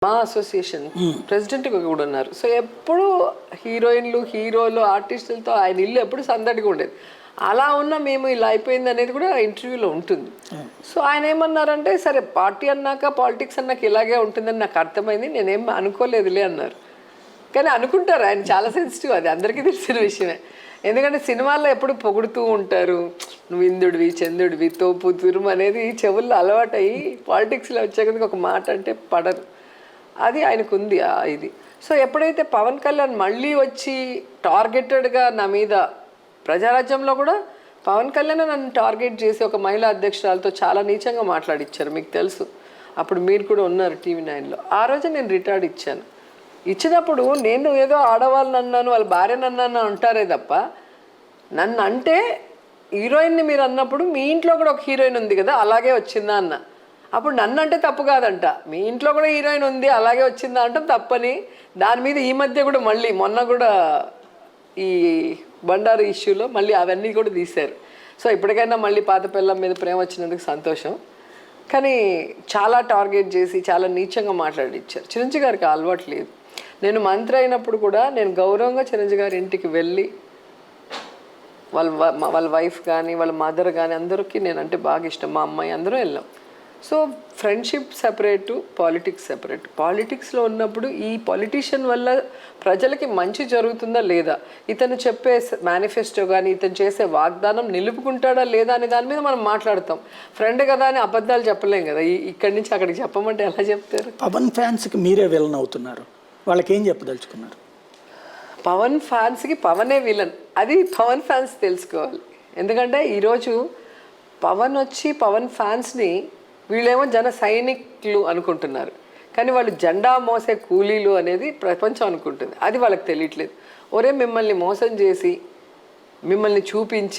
మా association president కూడా ఉన్నారు. సో ఎప్పుడు హీరోయిన్లు హీరోలు ఆర్టిస్టులతో ఆయన ఇల్లు ఎప్పుడు సందడిగా ఉండేది. అలా ఉన్న మేము ఇలా అయిపోయింది అనేది కూడా ఇంటర్వ్యూలో ఉంటుంది. సో ఆయన ఏమన్నారంటే, సరే పార్టీ అన్నాక పాలిటిక్స్ అన్నాక ఇలాగే ఉంటుందని నాకు అర్థమైంది, నేనేం అనుకోలేదులే అన్నారు. కానీ అనుకుంటారు, ఆయన చాలా సెన్సిటివ్, అది అందరికీ తెలిసిన విషయమే. ఎందుకంటే సినిమాల్లో ఎప్పుడు పొగుడుతూ ఉంటారు, నువ్వు ఇంద్రుడివి చంద్రుడివి తోపు తురుము అనేది చెవుల్లో అలవాటయ్యి పాలిటిక్స్లో వచ్చే ఒక మాట అంటే పడరు. అది ఆయనకు ఉంది ఇది. సో ఎప్పుడైతే పవన్ కళ్యాణ్ మళ్ళీ వచ్చి టార్గెటెడ్గా నా మీద, ప్రజారాజ్యంలో కూడా పవన్ కళ్యాణ్ నన్ను టార్గెట్ చేసి ఒక మహిళా అధ్యక్షురాలతో చాలా నీచంగా మాట్లాడిచ్చారు, మీకు తెలుసు. అప్పుడు మీరు కూడా ఉన్నారు TV9లో. ఆ రోజు నేను రిటార్డ్ ఇచ్చాను. ఇచ్చినప్పుడు నేను ఏదో ఆడవాళ్ళని అన్నాను, వాళ్ళ భార్యను అన్నాను అంటారే తప్ప, నన్ను అంటే హీరోయిన్ని మీరు అన్నప్పుడు మీ ఇంట్లో కూడా ఒక హీరోయిన్ ఉంది కదా అలాగే వచ్చిందా అన్న. అప్పుడు నన్ను అంటే తప్పు కాదంట, మీ ఇంట్లో కూడా హీరోయిన్ ఉంది అలాగే వచ్చిందా అంటే తప్పని. దాని మీద ఈ మధ్య కూడా మళ్ళీ మొన్న కూడా ఈ బండారు ఇష్యూలో మళ్ళీ అవన్నీ కూడా తీశారు. సో ఇప్పటికైనా మళ్ళీ పాత పిల్లం మీద ప్రేమ వచ్చినందుకు సంతోషం. కానీ చాలా టార్గెట్ చేసి చాలా నీచంగా మాట్లాడిచ్చారు. చిరంజీవి గారికి అలవాటు లేదు. నేను మంత్రి అయినప్పుడు కూడా నేను గౌరవంగా చిరంజీవి గారి ఇంటికి వెళ్ళి వాళ్ళ వైఫ్ కానీ వాళ్ళ మదర్ కానీ అందరికీ నేనంటే బాగా ఇష్టం, మా అమ్మాయి అందరూ వెళ్ళాం. So friendship separate, politics separate. పాలిటిక్స్లో ఉన్నప్పుడు ఈ పొలిటీషియన్ వల్ల ప్రజలకి మంచి జరుగుతుందా లేదా, ఇతను చెప్పే మేనిఫెస్టో కానీ ఇతను చేసే వాగ్దానం నిలుపుకుంటాడా లేదా అనే దాని మీద మనం మాట్లాడతాం. ఫ్రెండ్ కదా అని అబద్ధాలు చెప్పలేం కదా. ఇక్కడి నుంచి అక్కడికి చెప్పమంటే ఎలా చెప్తారు? పవన్ ఫ్యాన్స్కి మీరే విలన్ అవుతున్నారు, వాళ్ళకి ఏం చెప్పదలుచుకున్నారు? పవన్ ఫ్యాన్స్కి పవనే విలన్, అది పవన్ ఫ్యాన్స్ తెలుసుకోవాలి. ఎందుకంటే ఈరోజు పవన్ వచ్చి పవన్ ఫ్యాన్స్ని వీళ్ళేమో జన సైనికులు అనుకుంటున్నారు, కానీ వాళ్ళు జెండా మోసే కూలీలు అనేది ప్రపంచం అనుకుంటుంది. అది వాళ్ళకి తెలియట్లేదు. ఒరే మిమ్మల్ని మోసం చేసి మిమ్మల్ని చూపించి